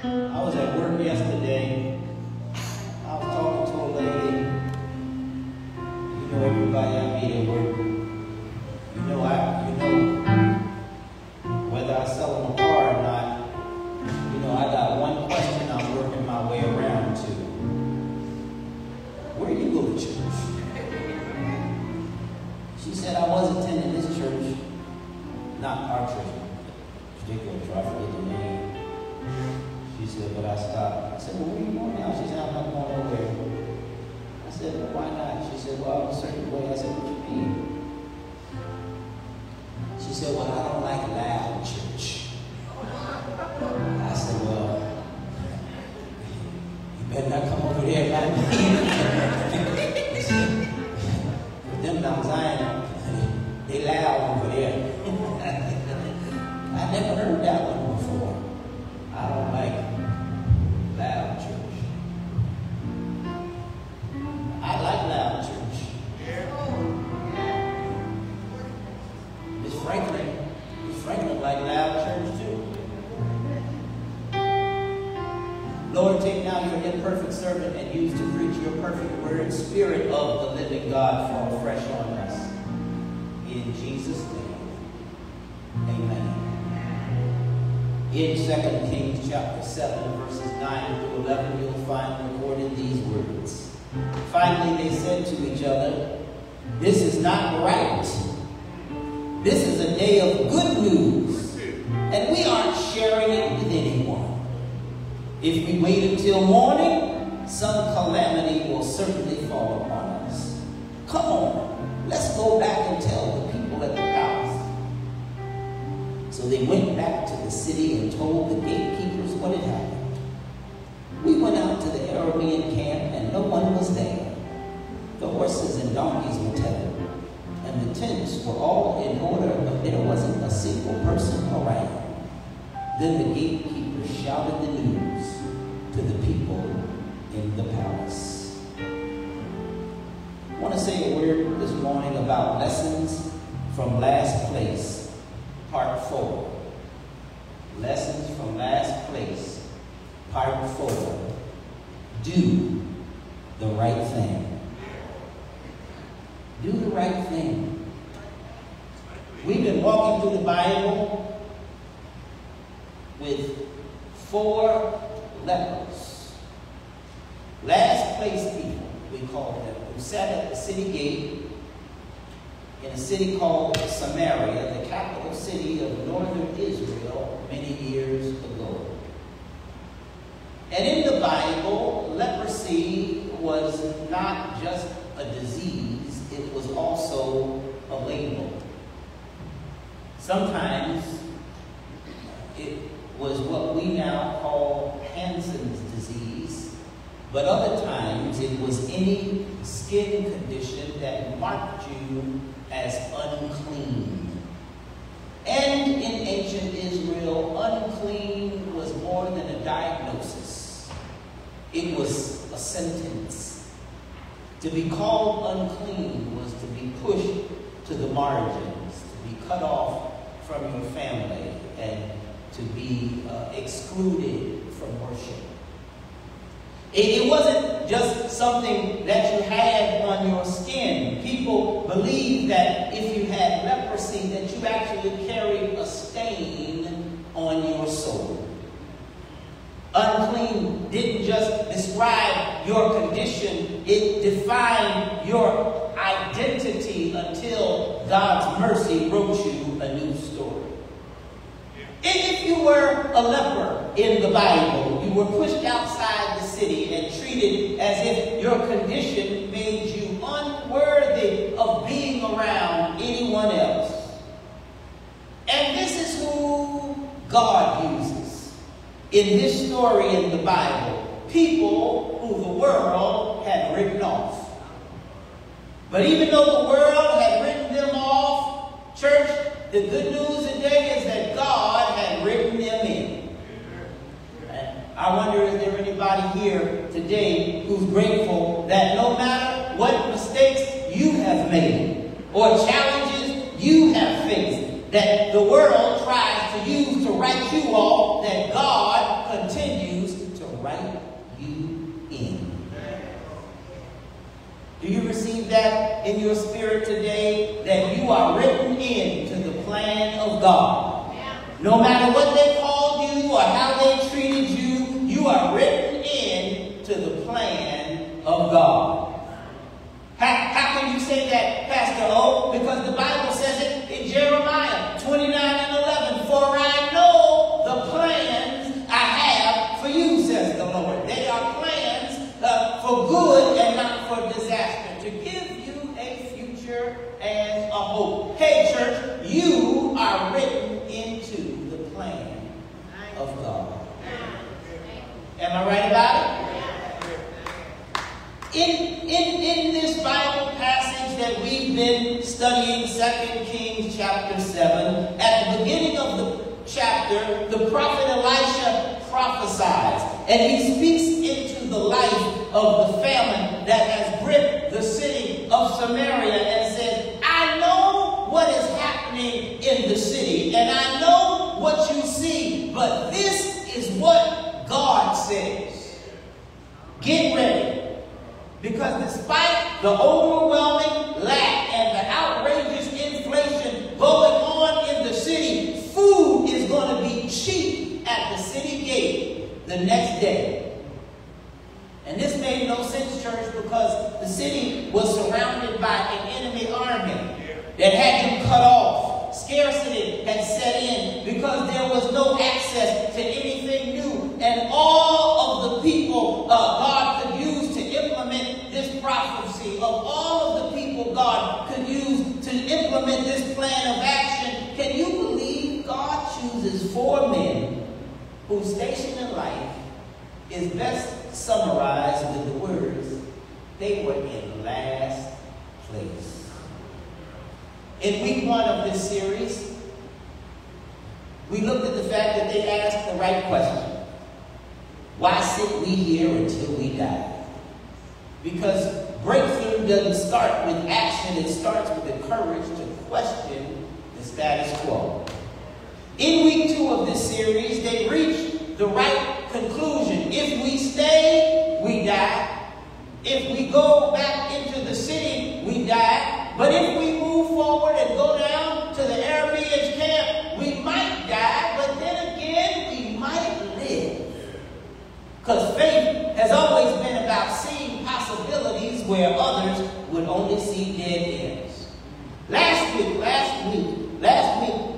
I was at work yesterday. I was talking to a lady. You know, everybody I meet at work. Whether I sell them a car or not, I got one question I'm working my way around to. Where do you go to church? She said, I was attending this church, not our church, particular church, I forget the name. She said, but I stopped. I said, well, where are you going now? She said, I'm not going nowhere. I said, well, why not? She said, well, I'm a certain way. I said, what you mean? She said, well, I don't like loud church. I said, well, you better not come over there like me. Them Mount Zion, they loud over there. I never heard that one before. I don't like loud church. I like loud church. Miss Franklin like loud church too. Lord, take now your imperfect servant and use to preach your perfect word, Spirit of the living God, fall fresh on us. In Jesus' name, amen. In 2 Kings chapter 7, verses 9 through 11, you'll find recorded these words. Finally, they said to each other, this is not right. This is a day of good news, and we aren't sharing it with anyone. If we wait until morning, some calamity will certainly fall upon us. Come on, let's go back and tell the people at the palace. So they went back to the city and told the gatekeepers what had happened. We went out to the Aramean camp and no one was there. The horses and donkeys were tethered, and the tents were all in order, but there wasn't a single person around. Then the gatekeepers shouted the news to the people in the palace. I want to say a word this morning about lessons from last place, part 4. Lessons from last place, part 4. Do the right thing. Do the right thing. We've been walking through the Bible with 4 lepers. Last place people, we call them, who sat at the city gate in a city called Samaria, the capital city of northern Israel, many years ago. And in the Bible, leprosy was not just a disease, it was also a label. Sometimes it was what we now call Hansen's disease, but other times it was any skin condition that marked you as unclean. And in ancient Israel, unclean was more than a diagnosis. It was a sentence. To be called unclean was to be pushed to the margins, to be cut off from your family, and to be excluded from worship. It wasn't just something that you had on your skin. People believed that if you had leprosy, that you actually carried a stain on your soul. Unclean didn't just describe your condition, it defined your identity until God's mercy wrote you a new story. If you were a leper in the Bible, you were pushed outside the city and treated as if your condition made you unworthy of being around anyone else. And this is who God uses in this story in the Bible. People who the world had written off. But even though the world had written them off, church, the good news today is that God had written them in. I wonder, is there anybody here today who's grateful that no matter what mistakes you have made or challenges you have faced, that the world tries to use to write you off, that God continues you in. Do you receive that in your spirit today? That you are written into the plan of God. No matter what they called you or how they treated you, you are written into the plan of God. How can you say that, Pastor O? Because the Bible says it in Jeremiah 29:11. For I know the plans I have for you, says the Lord. They are plans for good and not for disaster, to give you a future and a hope. Hey, church, you are written into the plan of God. Am I right about it? In this Bible passage that we've been studying, 2 Kings chapter 7, at the beginning of the chapter, the prophet Elisha prophesies, and he speaks into the life of the famine that has gripped the city of Samaria and says, I know what is happening in the city, and I know what you see, but this is what God says. Get ready. Because despite the overwhelming lack and the outrageous inflation going on in the city, food is going to be cheap at the city gate the next day. And this made no sense, church, because the city was surrounded by an enemy army that had him cut off. Scarcity had set in because there was no access to anything new. And all of the people God could use to implement this prophecy, of all of the people God could use to implement this plan of action, can you believe God chooses 4 men whose station in life is best summarized with the words, they were in last place. In week 1 of this series, we looked at the fact that they asked the right question. Why sit we here until we die? Because breakthrough doesn't start with action, it starts with the courage to question the status quo. In week 2 of this series, they reached the right conclusion. If we stay, we die. If we go back into the city, we die. But if we move forward and go down to the Arameans camp, we might die, but then again, we might live. Because faith has always been about seeing possibilities where others would only see dead ends. Last week,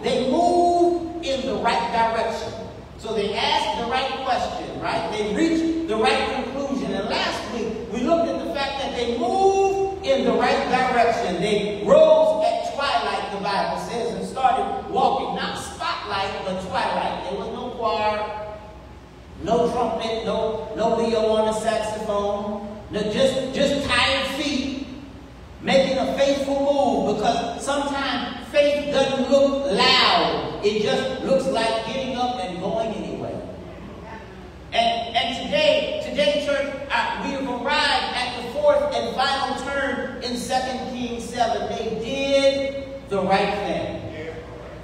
they moved in the right direction. So they asked the right question, right? They reached the right conclusion. And last week, we looked at the fact that they moved in the right direction. They rose at twilight, the Bible says, and started walking. Not spotlight, but twilight. There was no choir, no trumpet, no Leo on the saxophone. No, just tired feet making a faithful move, because sometimes faith doesn't look loud. It just looks like getting up and going anyway. And today, church, we have arrived at the 4th and final turn in 2 Kings 7. They did the right thing.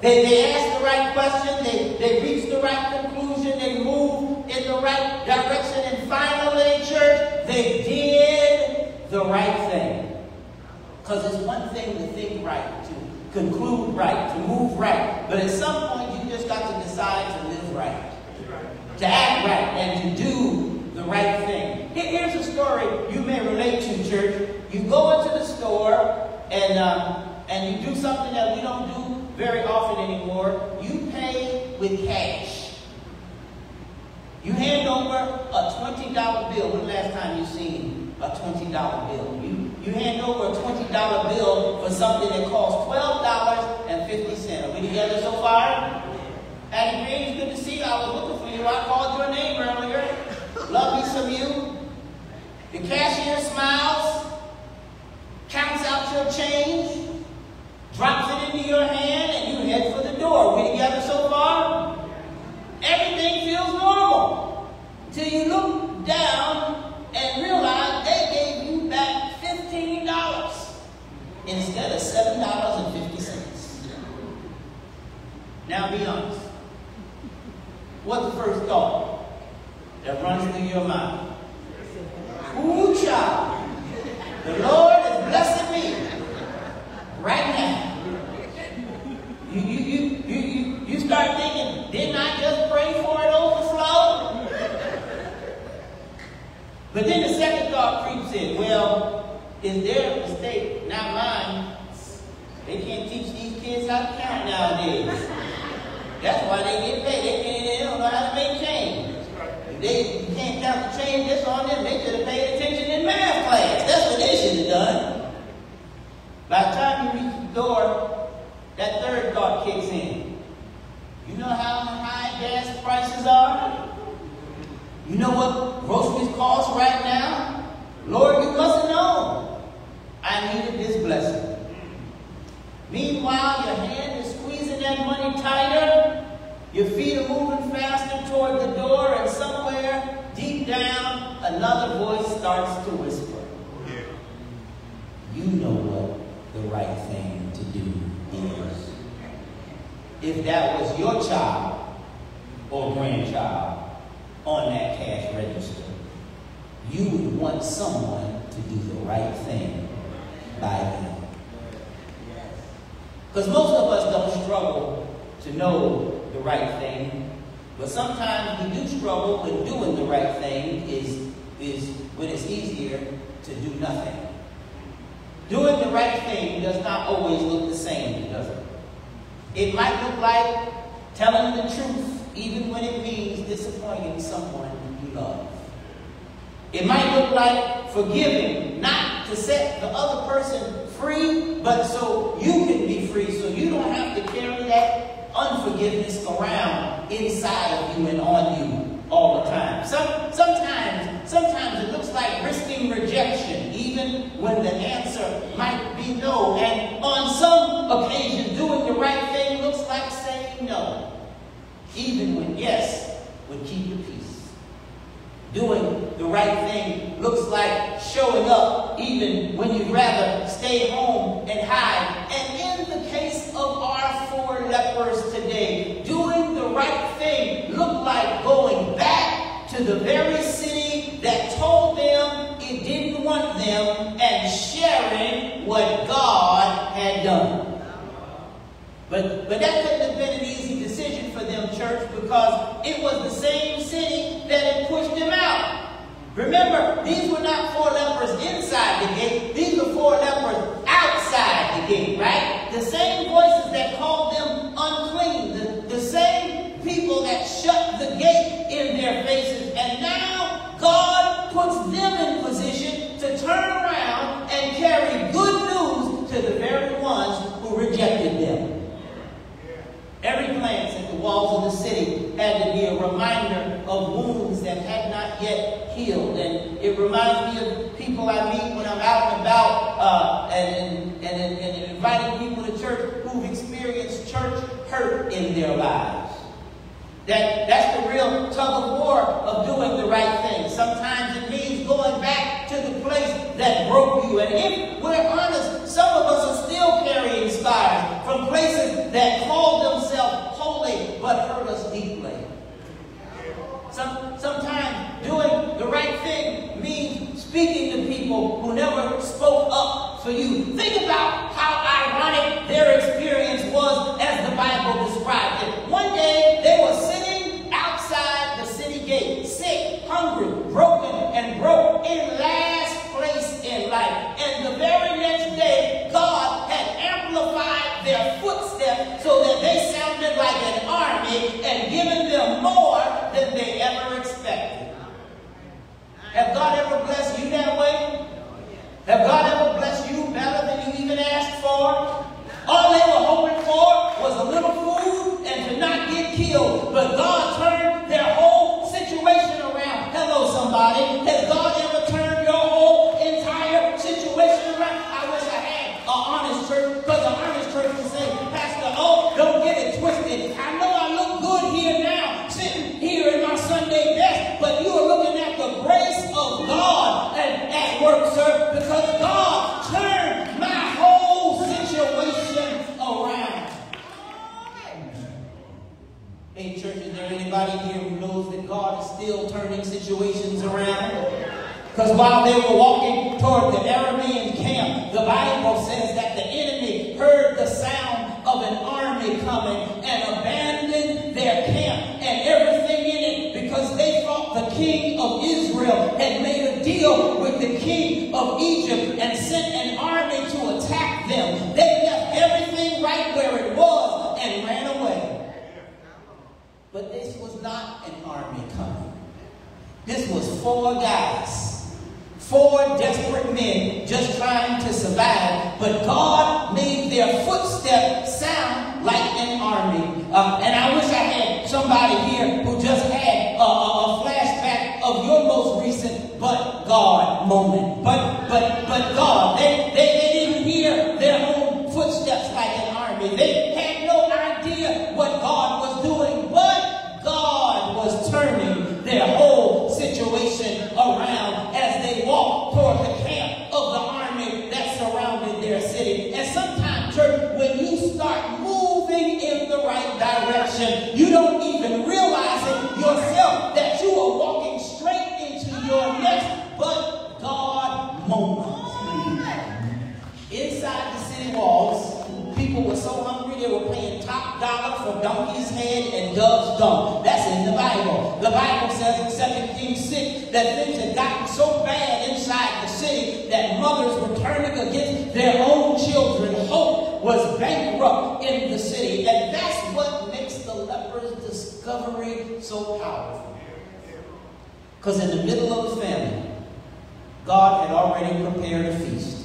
They asked the right question. They reached the right conclusion. They moved in the right direction. And finally, church, they did the right thing. Because it's one thing to think right, to conclude right, to move right. But at some point, you just got to decide to live right, to act right, and to do the right thing. Here's a story you may relate to, church. You go into the store and you do something that we don't do very often anymore. You pay with cash. You hand over a $20 bill. When the last time you seen a $20 bill? You hand over a $20 bill for something that costs $12.50. Are we together so far? Patty Green, it's good to see you. I was looking for you. I called your name earlier. Love me some you. The cashier smiles, counts out your change, drops it into your hand, and you head for the door. Are we together so far? Everything feels normal till you look down and realize they gave you back $15 instead of $7.50. Now be honest. What's the first thought that runs through your mind? The Lord is blessing me right now. You start thinking, didn't I just pray for it overflow? But then the second thought creeps in. Well, is their mistake, not mine? They can't teach these kids how to count nowadays. That's why they get paid. They don't know how to make change. If you can't count the change, that's on them. They should have paid attention in math class. That's what they should have done. By the time you reach the door, that third thought kicks in. You know how high gas prices are? You know what groceries cost right now? Lord, you must have known I needed this blessing. Meanwhile, your hand is squeezing that money tighter. Your feet are moving faster toward the door, and somewhere deep down, another voice starts to whisper. You know what the right thing to do is. If that was your child or grandchild on that cash register, you would want someone to do the right thing by them. Because most of us don't struggle to know the right thing, but sometimes we do struggle with doing the right thing is when it's easier to do nothing. Doing the right thing does not always look the same, does it? It might look like telling the truth, even when it means disappointing someone you love. It might look like forgiving, not to set the other person free, but so you can be free, so you don't have to carry that unforgiveness around inside of you and on you all the time. Sometimes it looks like risking rejection, even when the answer might be no. And on some occasions, doing the right thing looks like saying no, even when yes would keep you peace. Doing the right thing looks like showing up even when you'd rather stay home and hide. And in the case of our 4 lepers today, doing the right thing looked like going back to the very city that told them it didn't want them and sharing what God had done. But that couldn't have been an easy decision for them, church, because it was the same city that had pushed them out. Remember, these were not 4 lepers inside the gate. These were 4 lepers outside the gate, right? The same voices that called them unclean. The same people that shut the gate in their faces. And now God puts them in position to turn around and carry good news to the very ones who rejected them. Every glance at the walls of the city had to be a reminder of wounds that had not yet healed. And it reminds me of people I meet when I'm out and about and inviting people to church who've experienced church hurt in their lives. That's the real tug of war of doing the right thing. Sometimes it means going back to the place that broke you. And if we're honest, some of us are still carrying scars from places that call themselves holy but hurt us deeply. Sometimes doing the right thing means speaking to people who never spoke up for you. Think about how ironic their experience was as the Bible described it. One day they were sitting outside the city gate, sick, hungry, broken, and broke, in last place in life. And the very next day, God had amplified their footsteps so that they sounded like an army and given them more than they ever expected. Have God ever blessed you that way? Have God ever blessed you better than you even asked for? All they were hoping for was a little food and to not get killed. But God turned their whole situation around. Hello, somebody. Has God ever turned your whole entire situation around? I wish I had an honest church, because an honest church would say, Pastor, oh, don't get it twisted. I know I look good here now, sitting here in my Sunday best, but you are looking at the grace of God at work, sir, because God turned my whole situation around. Hey, church, is there anybody here who knows that God is still turning situations around? Because while they were walking toward the Aramean camp, the Bible says that the enemy heard the sound of an army coming and abandoned their camp and everything in it because they thought the king of Israel had made a deal with the king of Egypt and sent an army to attack them. They left everything right where it was and ran away. But this was not an army coming. This was 4 guys. 4 desperate men just trying to survive, but God made their footsteps sound like an army. And I wish I had somebody here who just had a flashback of your most recent "but God" moment. But God, they didn't hear their own footsteps like an army. They had no idea what God was doing, but God was turning their whole situation around as they walked toward the camp of the army that surrounded their city. And sometimes, church, when you start moving in the right direction, you don't even realize it yourself that you are walking straight into your next "but God" moment. Inside the city walls, people were so hungry they were paying top dollar for donkey's head and dove's dung. That's in the Bible. The Bible says in 2 Kings 6 that things had gotten so bad inside the city that mothers were turning against their own children. Hope was bankrupt in the city. And that's what makes the leper's discovery so powerful. Because in the middle of the famine, God had already prepared a feast.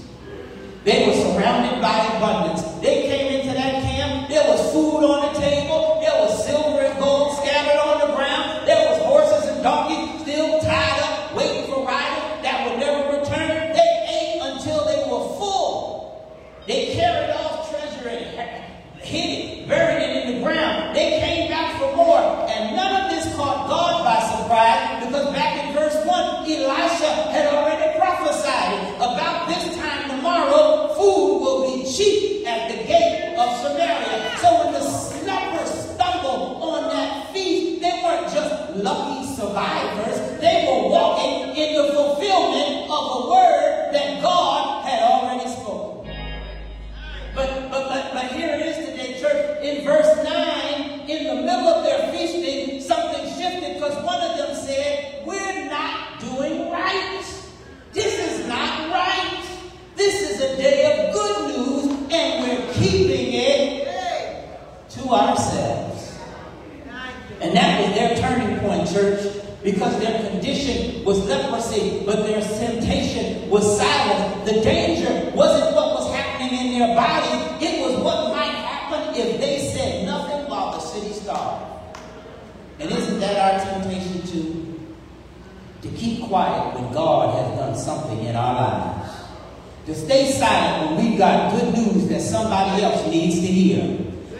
They were surrounded by abundance. They came into that camp. There was food on the table. There was silver and gold scattered on the ground. There was horses and donkeys still tied up, waiting for riders that would never return. They ate until they were full. They carried off treasure and hid it, buried it in the ground. They came back for more. And none of this caught God by surprise, because back in verse 1, Elisha had already prophesied about this time tomorrow, food will be cheap at the gate of Samaria. So when the lepers stumbled on that feast, they weren't just lucky survivors. They were walking in the fulfillment of a word that God had already spoken. But here it is today, church. In verse 9, in the middle of their feasting, something shifted because one of them said, "We're not doing right. This is not right. This is a day of good news, and we're keeping it to ourselves." And that was their turning point, church, because their condition was leprosy, but their temptation was silence. The danger wasn't what was happening in their body. It was what might happen if they said nothing while the city starved. And isn't that our temptation too? To keep quiet when God has done something in our lives. To stay silent when we've got good news that somebody else needs to hear.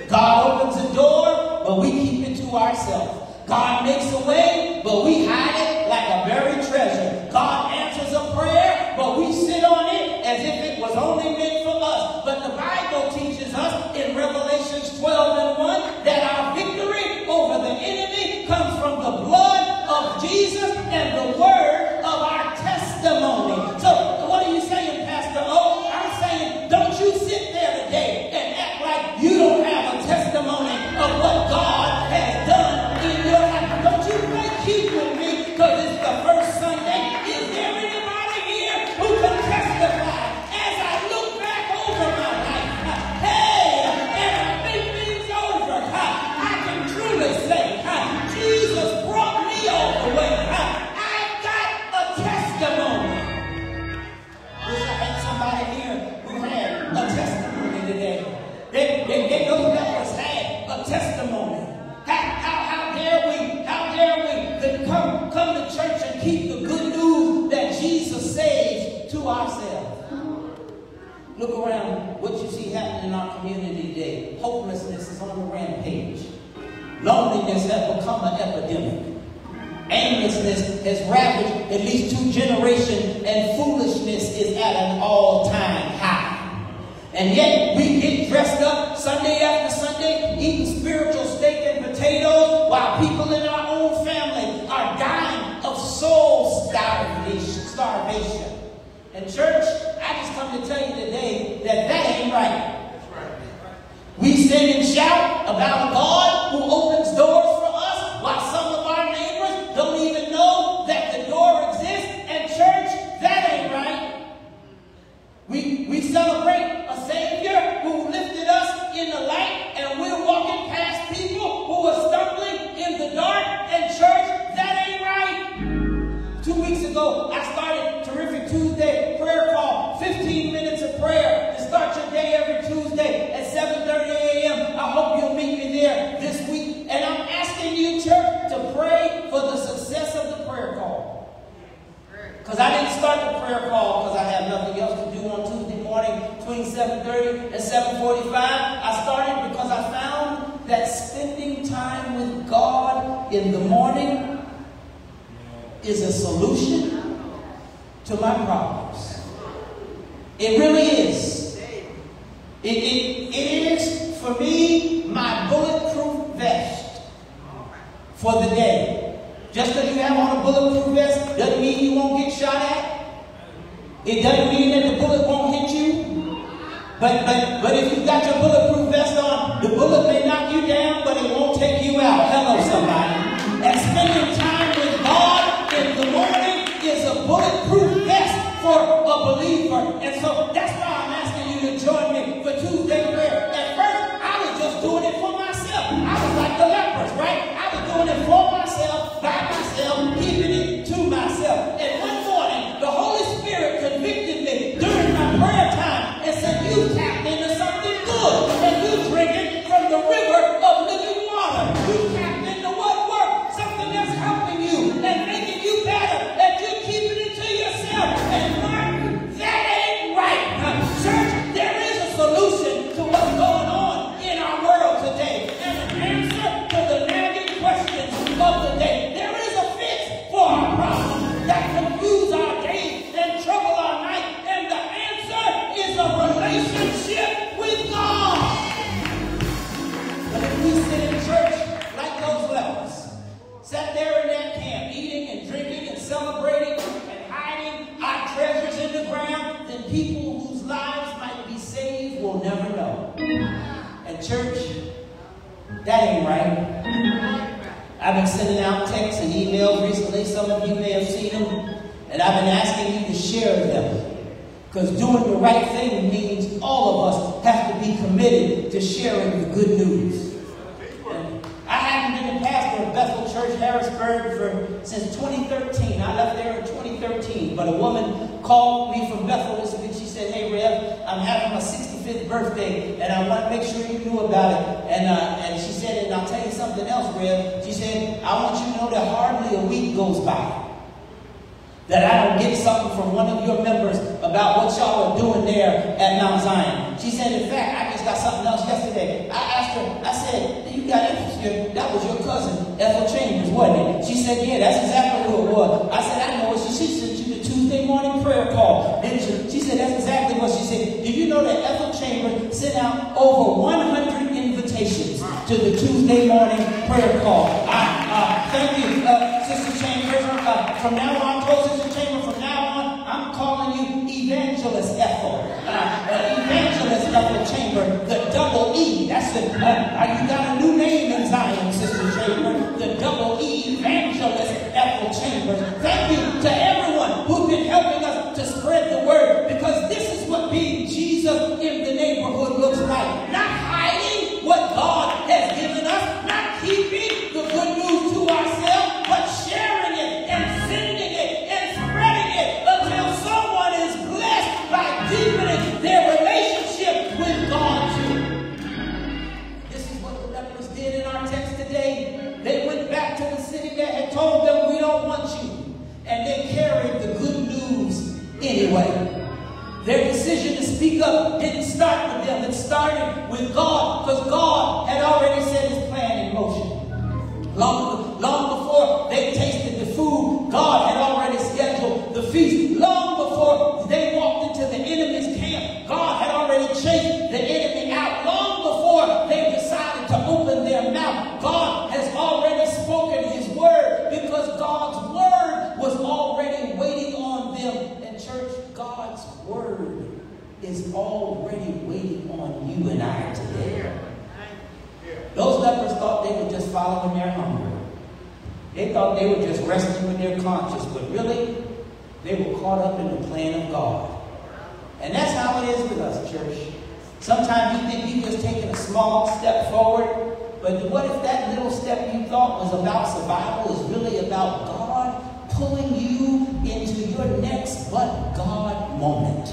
God opens a door, but we keep it to ourselves. God makes a way, but we hide it like a buried treasure. God answers a prayer, but we sit on it as if it was only meant for us. But the Bible teaches us in Revelation 12:1 that our victory over the enemy comes from the blood of Jesus and the word of our testimony. So what are you saying, Pastor O? I'm saying, don't you sit there today and act like you don't have a testimony of what God has done in your life. Don't you play keep with me because it's the first Sunday. Is there anybody here who can testify as I look back over my life? Hey, and I think things over. I can truly say, Jesus brought me all the way. I've got a testimony. Wish I had somebody here who had a testimony today. They know lepers had a testimony. How dare we come to church and keep the good news that Jesus saves to ourselves? Look around what you see happening in our community today. Hopelessness is on the rampage. Loneliness has become an epidemic. Aimlessness has ravaged at least 2 generations, and foolishness is at an all-time high. And yet we get dressed up Sunday after Sunday, eating spiritual steak and potatoes, while people in our own family are dying of soul starvation. And church, I just come to tell you today that ain't right. We sing and shout about a God who opens doors for us while some of our neighbors don't even know that the door exists. And church, that ain't right. We celebrate a Savior who lifted us in the light, and we're walking past people who are stumbling in the dark. And church, that ain't right. 2 weeks ago, I started Terrific Tuesday prayer call, 15 minutes of prayer to start your day every Tuesday at 7:30 a.m. I hope you'll meet me there this week. And I'm asking you, church, to pray for the success of the prayer call. Because I didn't start the prayer call because I have nothing else to do on Tuesday morning between 7:30 and 7:45. I started because I found that spending time with God in the morning is a solution to my problems. It really is. It is, for me, my bulletproof vest for the day. Just because you have on a bulletproof vest doesn't mean you won't get shot at. It doesn't mean that the bullet won't hit you. But if you've got your bulletproof vest on, the bullet may knock you down, but it won't take you out. Hello, somebody. And spending time with God in the morning is a bulletproof vest for a believer. And so that's why I'm asking you to join me for Tuesday prayer. At first, I was just doing it for myself. I was like the lepers, right? I was doing it for myself, by myself, keeping it to myself. And one morning, the Holy Spirit convicted me during my prayer time and said, you tapped into something good, and you drinking from the river of living water. You tapped into what works, something that's helping you and making you better, and you're keeping it to yourself. And Mark, that ain't right. Church, there is a solution to what's going on in our world today, and an answer to the nagging questions of the day. There is a fix for our problems that confuse our days and trouble our night, and the answer is a relationship with God. But if we sit in church like those lepers, sat there in that camp, eating and drinking and celebrating and hiding our treasures in the ground, then people whose lives might be saved will never know. And church, that ain't right. I've been sending out texts and emails recently. Some of you may have seen them. And I've been asking you to share them. Because doing the right thing means all of us have to be committed to sharing the good news. And I haven't been a pastor of Bethel Church, Harrisburg, since 2013. I left there in 2013. But a woman called me from Bethel this week. She said, hey, Rev, I'm having my 65th birthday, and I want to make sure you knew about it. And she said, and I'll tell you something else, Rev. She said, I want you to know that hardly a week goes by that I don't get something from one of your members about what y'all are doing there at Mount Zion. She said, in fact, I just got something else yesterday. I asked her, I said, you got interested? That was your cousin, Ethel Chambers, wasn't it? She said, yeah, that's exactly who it was. I said, I know it. She sent you the Tuesday morning prayer call, didn't you? She said, that's exactly what she said. Did you know that Ethel Chambers sent out over 100 invitations to the Tuesday morning prayer call? Thank you, Sister Chambers. From now on, Sister Chambers, from now on, I'm calling you Evangelist Ethel. Evangelist Ethel Chamber, the double E. That's it. You got a new name in Zion, Sister Chamber. The double E, Evangelist Ethel Chambers. Thank you to everyone who's been helping us to spread the word, because this is what being Jesus in the neighborhood looks like. Not hiding what God has given us, not keeping the good news to ourselves, but sharing it and sending it and spreading it until someone is blessed by deepening their relationship with God too. This is what the lepers did in our text today. They went back to the city that had told them, we don't want you. And they carried the good news anyway. Their decision to speak up didn't start with them. It started with God, because God had already set his plan in motion. Long before they tasted the food, God had already scheduled the feast. Long before they walked into the enemy's camp, God had already chased the enemy out. Long before they decided to open their mouth, God has already spoken his word, because God's word was already waiting on them. And church, God is already waiting on you and I today. Those lepers thought they were just following their hunger. They thought they were just resting with their conscience, but really, they were caught up in the plan of God. And that's how it is with us, church. Sometimes you think you're just taking a small step forward, but what if that little step you thought was about survival is really about God pulling you into your next but God moment?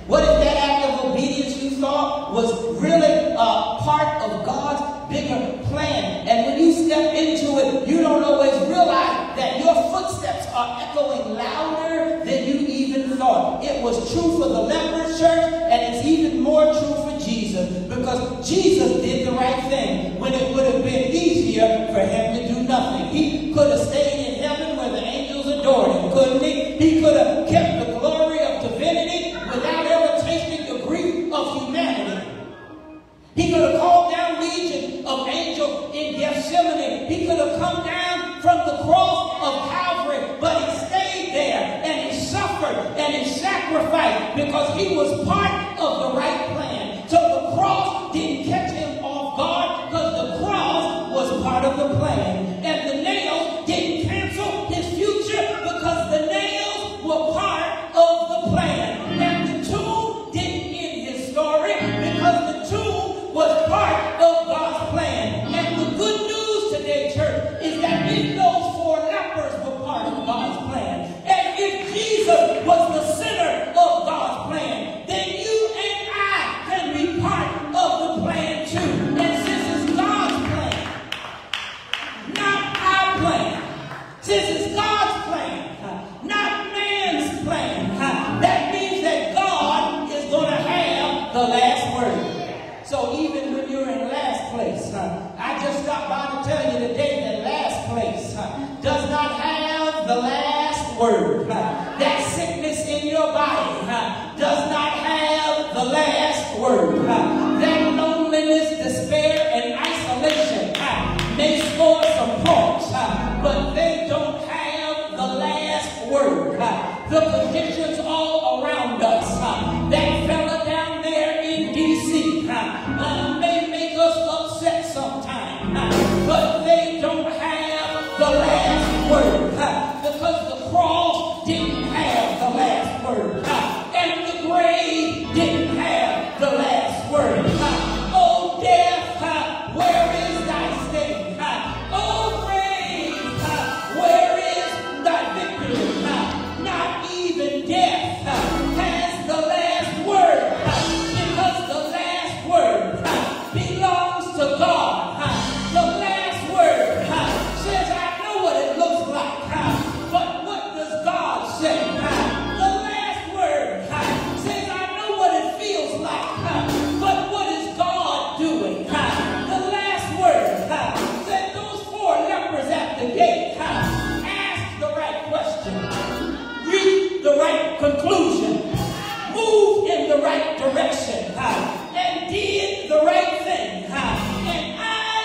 What if that act of obedience you thought was really part of God's bigger plan? And when you step into it, you don't always realize that your footsteps are echoing louder than you even thought. It was true for the lepers, church, and it's even more true for Jesus, because Jesus did the right thing when it would have been easier for him to do nothing. He could have stayed in heaven where the angels adored him, couldn't he? He could have kept the glory of divinity without ever tasting the grief of humanity. He could have called down legion of angels in Gethsemane. He could have come down from the cross of Calvary, but he stayed there and he suffered and he sacrificed because he was part of the right plan. So the cross didn't catch him off guard, because the cross was part of the plan. And the nails didn't cancel his future, because the nails were part of the plan. And the tomb didn't end his story, because the tomb was part of God's plan. And the good news today, church, is that if those four lepers were part of God's plan, and if Jesus was the center of God's plan, then you and I can be part of the plan too. And since it's God's plan, not our plan, since it's God's plan, not man's plan, that means that God is going to have the last word. So even when you're in last place, I just stopped by to tell you today that last place does not have the last word. That sickness in your body does not have the last word. That loneliness, despair, and isolation may score some points, but they don't have the last word. The conditions all around us, that fella down there in D.C., may make us upset sometimes, but they don't have the last word, because the cross didn't have the last word, and the grave didn't have the last word. Oh, death, where is thy sting? Oh, grave, where is thy victory? Not even death has the last word, because the last word belongs to God. The last word says, I know what it looks like, but what does God say? The last word says, I know what it feels like, but what is God doing? The last word said, those four lepers at the gate asked the right question, reached the right conclusion, moved in the right direction, and did the right thing. And I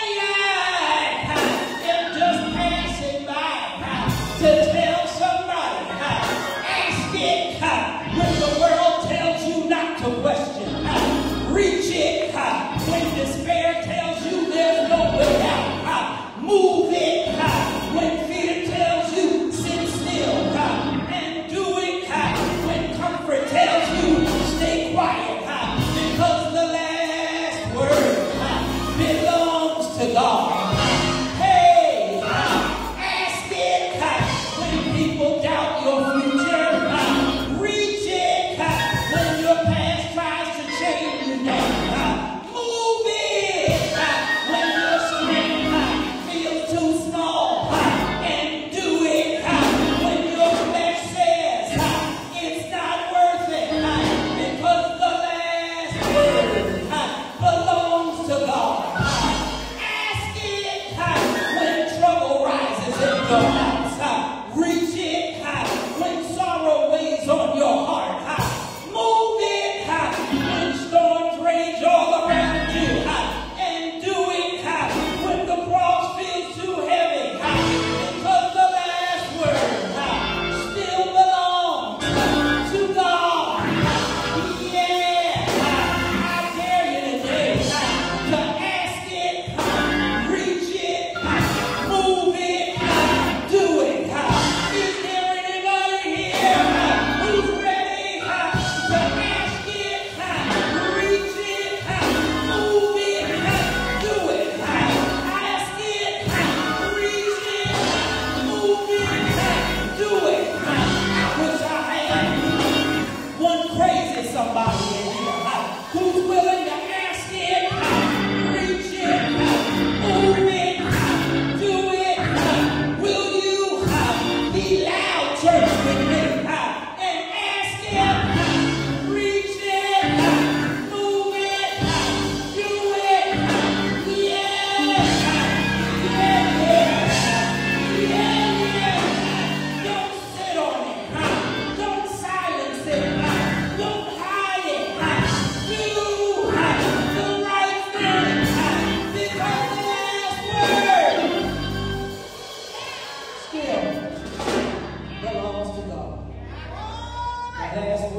am just passing by to tell somebody, ask it when the world tells you not to question. Reach it when despair tells you there's no way out. Move it when fear tells you sit still. And do it when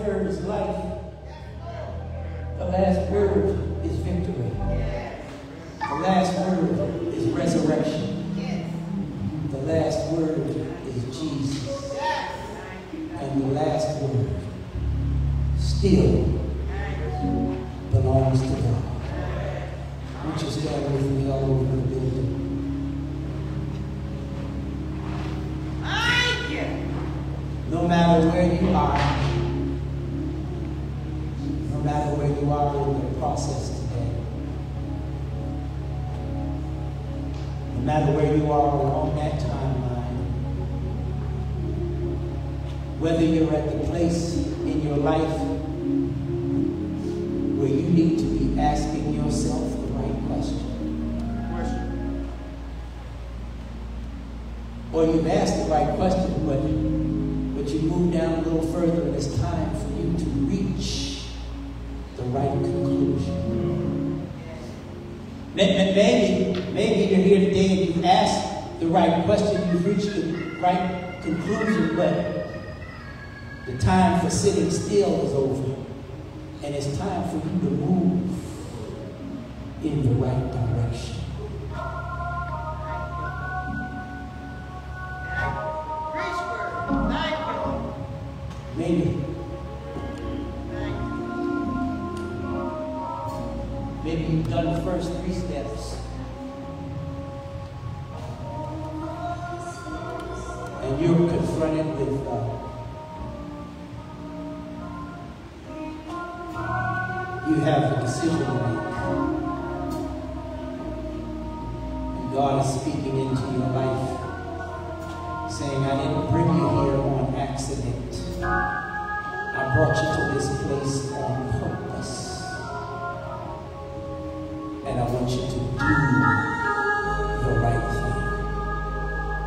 word is life. The last word is victory. The last word is resurrection. The last word is Jesus. And the last word still belongs to God. Won't you stand with me all over the building? No matter where you are, no matter where you are in the process today, no matter where you are along that timeline, whether you're at the place in your life where you need to be asking yourself the right question, or you've asked the right question, but you move down a little further and it's time for you to reach the right conclusion. Maybe you're here today and you've asked the right question, you've reached the right conclusion, but the time for sitting still is over. And it's time for you to move in the right direction. Maybe you've done the first 3 steps. And you're confronted with you have a decision to make. And God is speaking into your life, saying, I didn't bring you here on accident. I brought you to this place on purpose. And I want you to do the right thing.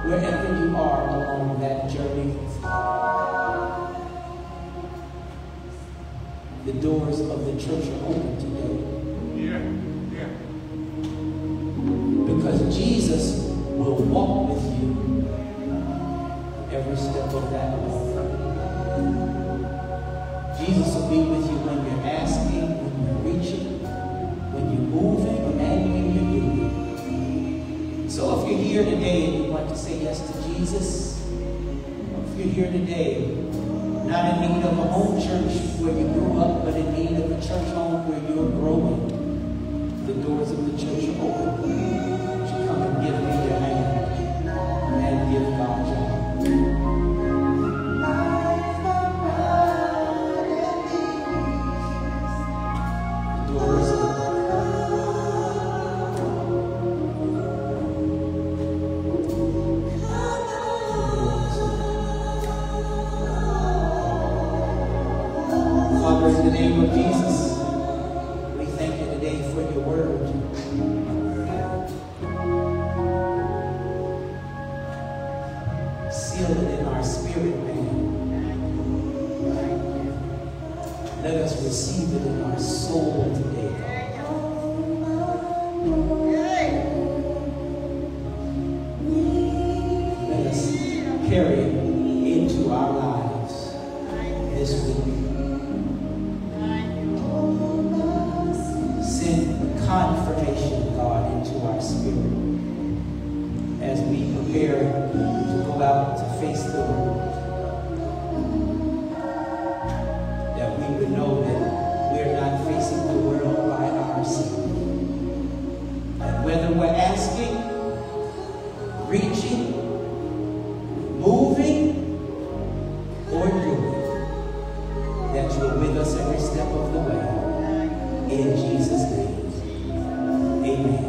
Wherever you are along that journey, the doors of the church are open today. Yeah. Because Jesus will walk with you every step of that way. Jesus will be with you when you're asking, when you're reaching, when you're moving, and when you're doing. So if you're here today and you want to say yes to Jesus, or if you're here today, not in need of a home church where you grew up, but in need of a church home where you're growing, the doors of the church are open. Would you come and give me your hand and give God your heart? In the name of Jesus, we thank you today for your word. Seal it in our spirit, man. Let us receive it in our soul today, let us carry it into our lives this week. Confirmation, God, into our spirit as we prepare to go out to face the world, that we would know that we're not facing the world by ourselves. And whether we're asking, reaching, moving, or doing, that you're with us every step of the way. In Jesus' name. Amen.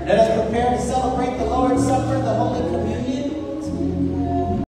Let us prepare to celebrate the Lord's Supper, the Holy Communion.